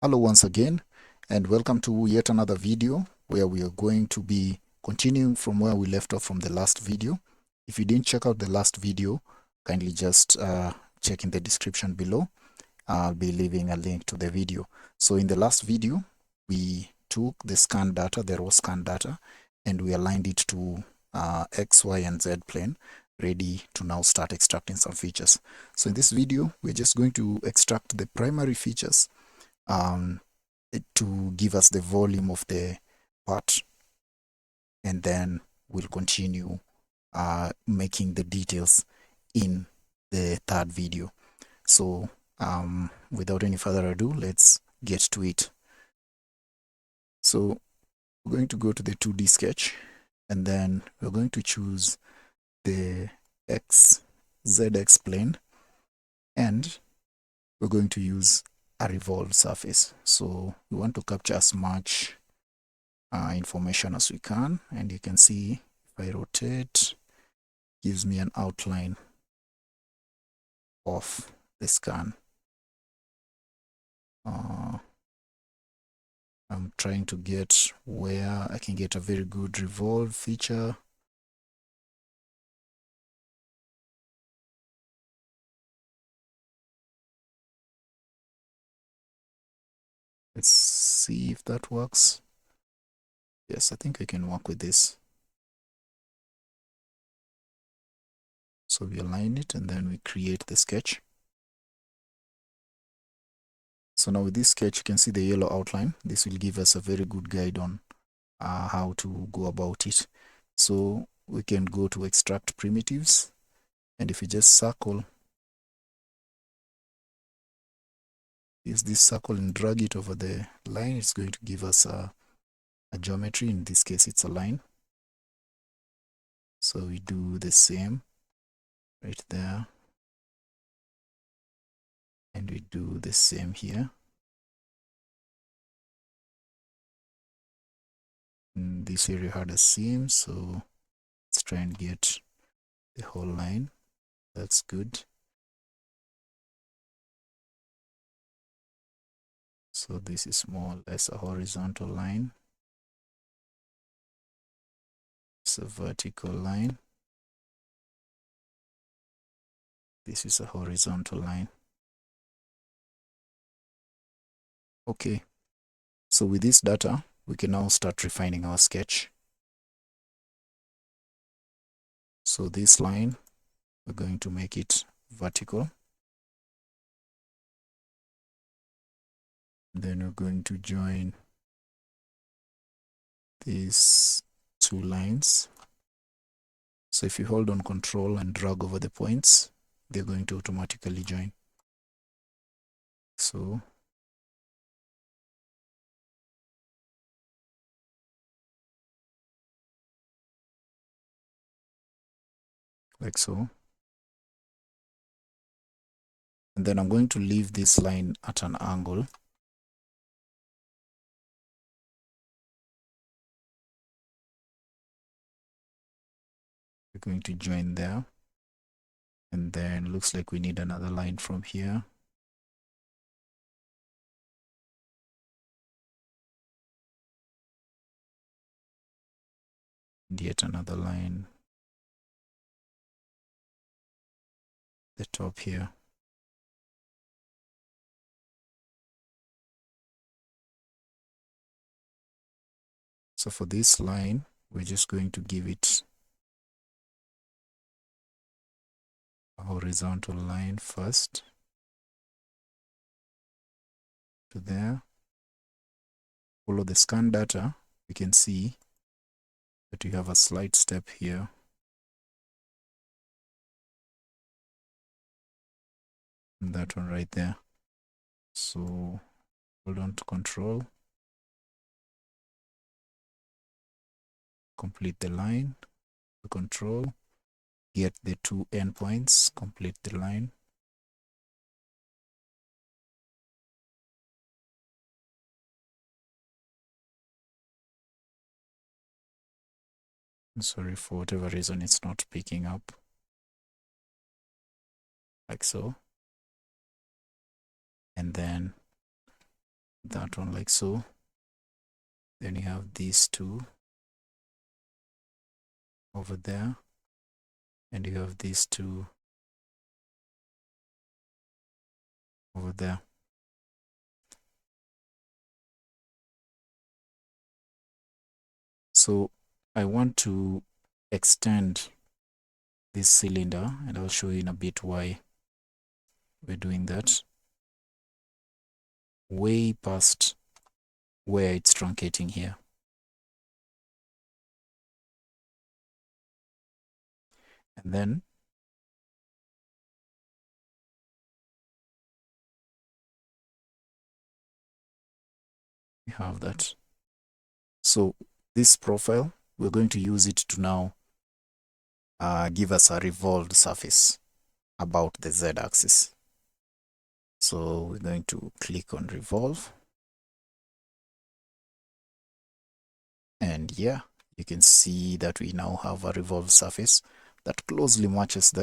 Hello once again, and welcome to yet another video where we are going to be continuing from where we left off from the last video. If you didn't check out the last video, kindly just check in the description below. I'll be leaving a link to the video. So in the last video, we took the scan data, the raw scan data, and we aligned it to X, Y, and Z plane, ready to now start extracting some features. So in this video, we're just going to extract the primary features to give us the volume of the part, and then we'll continue making the details in the third video. So without any further ado, let's get to it. So we're going to go to the 2D sketch, and then we're going to choose the ZX plane, and we're going to use a revolve surface. So we want to capture as much information as we can, and you can see if I rotate, gives me an outline of the scan. I'm trying to get where I can get a very good revolve feature. Let's see if that works. Yes, I think I can work with this. So we align it and then we create the sketch. So now with this sketch, you can see the yellow outline. This will give us a very good guide on how to go about it. So we can go to extract primitives, and if you just circle, use this circle and drag it over the line, it's going to give us a geometry. In this case, it's a line. So we do the same right there, and we do the same here. And this area had a seam, so let's try and get the whole line. That's good. So this is more or less a horizontal line. It's a vertical line. This is a horizontal line. Okay, so with this data, we can now start refining our sketch. So this line, we're going to make it vertical. Then we're going to join these two lines. So if you hold on Control and drag over the points, they're going to automatically join. So like so. And then I'm going to leave this line at an angle. We're going to join there. And then looks like we need another line from here. And yet another line. The top here. So for this line, we're just going to give it a horizontal line first to there. Follow the scan data, we can see that we have a slight step here. And that one right there. So hold on to Control. Complete the line. Control. Get the two endpoints. Complete the line. Sorry, for whatever reason it's not picking up. Like so. And then that one like so. Then you have these two over there, and you have these two over there. So I want to extend this cylinder, and I'll show you in a bit why we're doing that, way past where it's truncating here. And then we have that. So this profile, we're going to use it to now give us a revolved surface about the z-axis. So we're going to click on revolve. And yeah, you can see that we now have a revolved surface that closely matches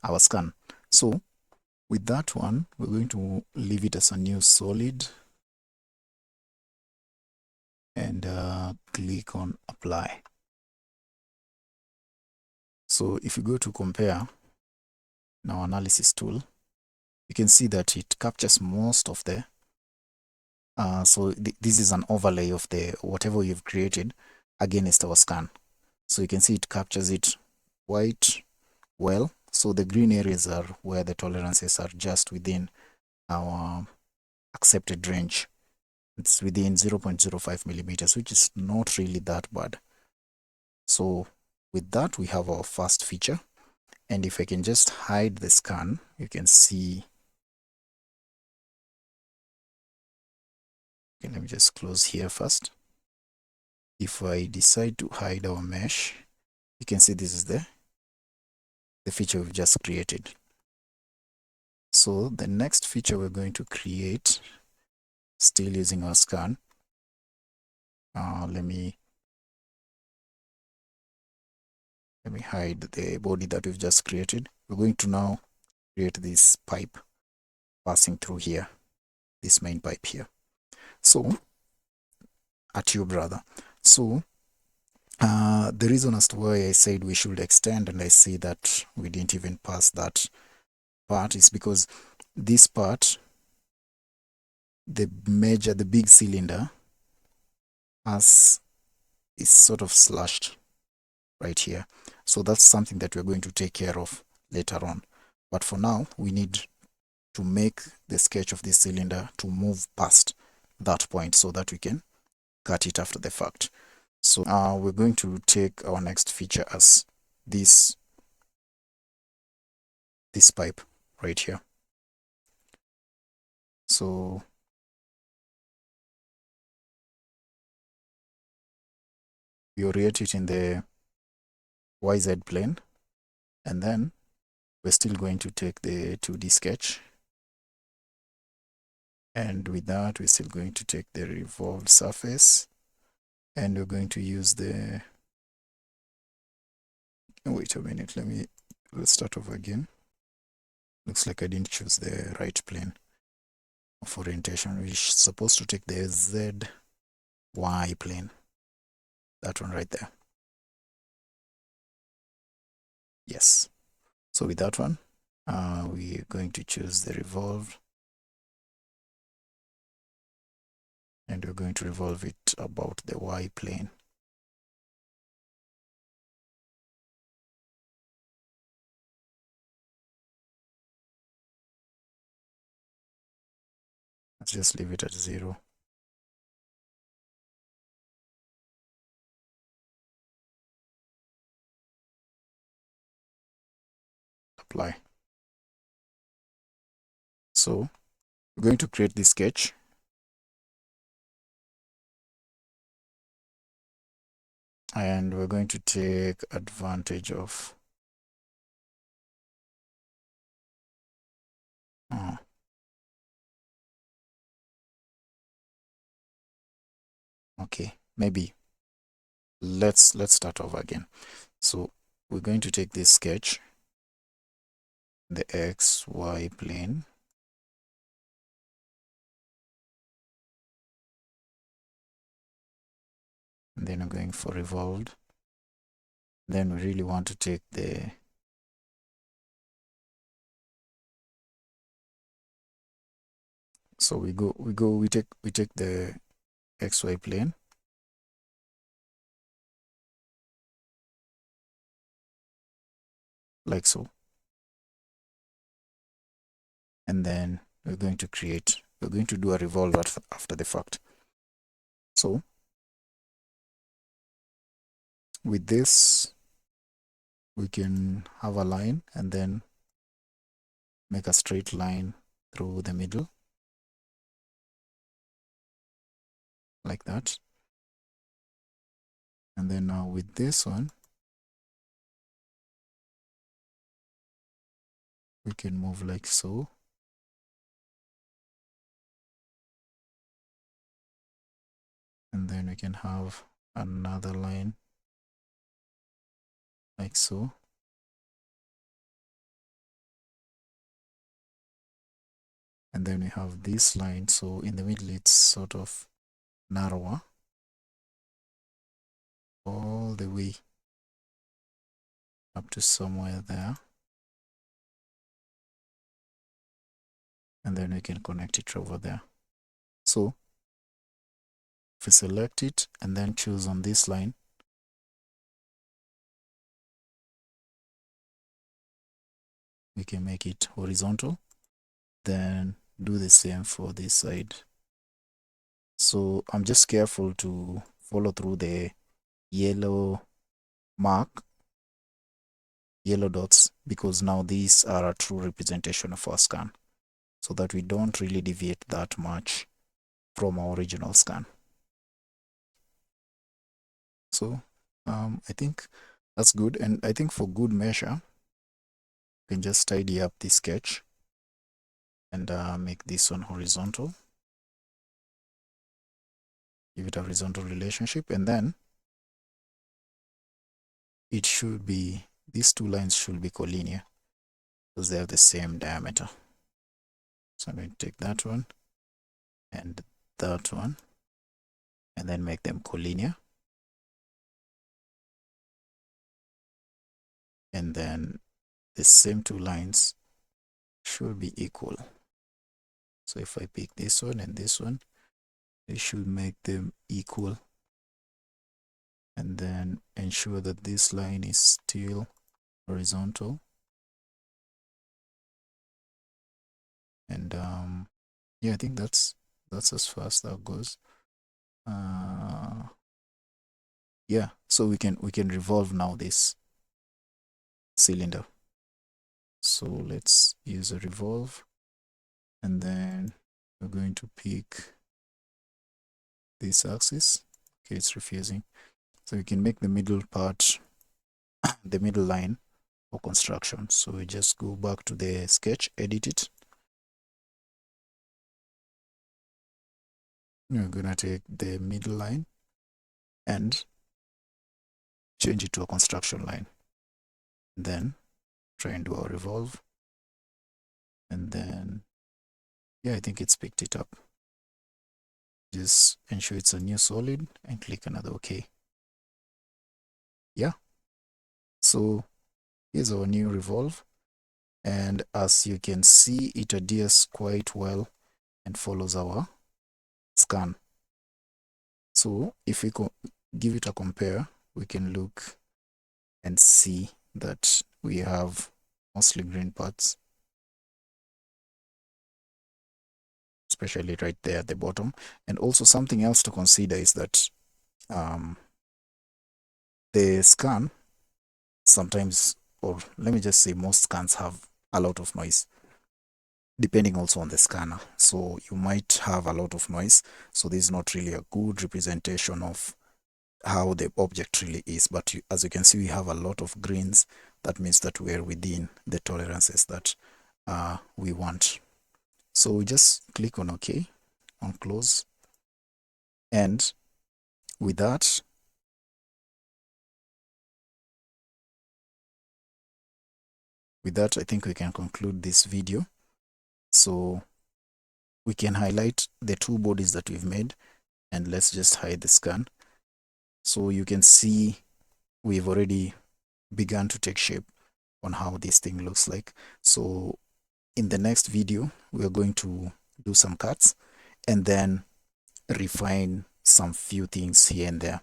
our scan. So with that one, we're going to leave it as a new solid and click on apply. So if you go to compare in our analysis tool, you can see that it captures most of the this is an overlay of the whatever you've created against our scan. So you can see it captures it quite well. So the green areas are where the tolerances are just within our accepted range. It's within 0.05 millimeters, which is not really that bad. So with that, we have our first feature. And if I can just hide the scan, you can see. Okay, let me just close here first. If I decide to hide our mesh, you can see this is the feature we've just created. So the next feature we're going to create, still using our scan. Let me hide the body that we've just created. We're going to now create this pipe passing through here, this main pipe here. So a tube rather. So the reason as to why I said we should extend and I see that we didn't even pass that part is because this part, the big cylinder, is sort of slashed right here. So that's something that we're going to take care of later on. But for now, we need to make the sketch of this cylinder to move past that point so that we can cut it after the fact. So we're going to take our next feature as this pipe right here. So we orient it in the YZ plane, and then we're still going to take the 2D sketch, and with that we're still going to take the revolved surface, and we're going to use the wait a minute, let's start over again. Looks like I didn't choose the right plane of orientation. We're supposed to take the ZY plane, that one right there. Yes. So with that one, we're going to choose the revolve, and we're going to revolve it about the Y plane. Let's just leave it at 0. Apply. So we're going to create this sketch. And we're going to take advantage of okay, maybe let's start over again. So we're going to take this sketch, the XY plane, and then I'm going for revolved. Then we really want to take the so we take the XY plane, like so, and then we're going to do a revolve after the fact. So with this, we can have a line and then make a straight line through the middle, like that. And then now with this one, we can move like so. And then we can have another line like so. And then we have this line, so in the middle it's sort of narrower all the way up to somewhere there. And then we can connect it over there. So if we select it and then choose on this line, we can make it horizontal, then do the same for this side. So I'm just careful to follow through the yellow dots, because now these are a true representation of our scan, so that we don't really deviate that much from our original scan. So I think that's good. And I think for good measure, you can just tidy up the sketch and make this one horizontal. Give it a horizontal relationship, and then it should be, these two lines should be collinear because they have the same diameter. So I'm going to take that one and that one and then make them collinear. And then the same two lines should be equal. So if I pick this one and this one, it should make them equal. And then ensure that this line is still horizontal. And yeah, I think that's as far as that goes. Yeah, so we can revolve now this cylinder. So let's use a revolve, and then we're going to pick this axis. Okay, it's refusing. So we can make the middle part, the middle line for construction. So we just go back to the sketch, edit it. We're gonna take the middle line and change it to a construction line. Then try and do our revolve. And then, yeah, I think it's picked it up. Just ensure it's a new solid and click another OK. Yeah. So here's our new revolve. And as you can see, it adheres quite well and follows our scan. So if we give it a compare, we can look and see that we have mostly green parts, especially right there at the bottom. And also something else to consider is that the scan sometimes, or let me just say most scans have a lot of noise, depending also on the scanner. So you might have a lot of noise. So this is not really a good representation of how the object really is. But as you can see, we have a lot of greens. That means that we're within the tolerances that we want. So we just click on OK, on close. And with that, I think we can conclude this video. So we can highlight the two bodies that we've made, and let's just hide the scan. So you can see we've already begun to take shape on how this thing looks like. So in the next video, we are going to do some cuts and then refine some few things here and there.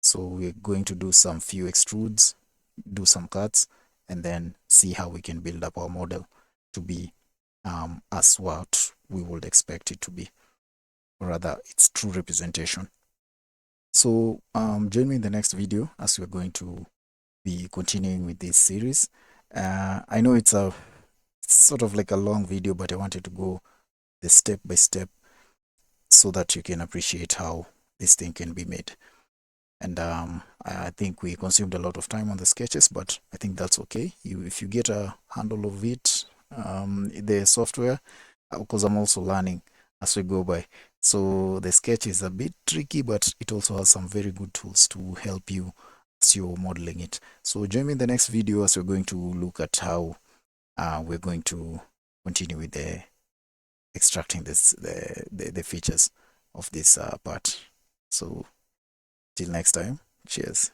So we're going to do some few extrudes, do some cuts, and then see how we can build up our model to be as what we would expect it to be, or rather its true representation. So join me in the next video as we're going to be continuing with this series. I know it's sort of like a long video, but I wanted to go the step by step so that you can appreciate how this thing can be made. And I think we consumed a lot of time on the sketches, but I think that's okay. If you get a handle of it, the software, because I'm also learning as we go by. So the sketch is a bit tricky, but it also has some very good tools to help you as you're modeling it. So join me in the next video as we're going to look at how we're going to continue with the extracting the features of this part. So till next time, cheers.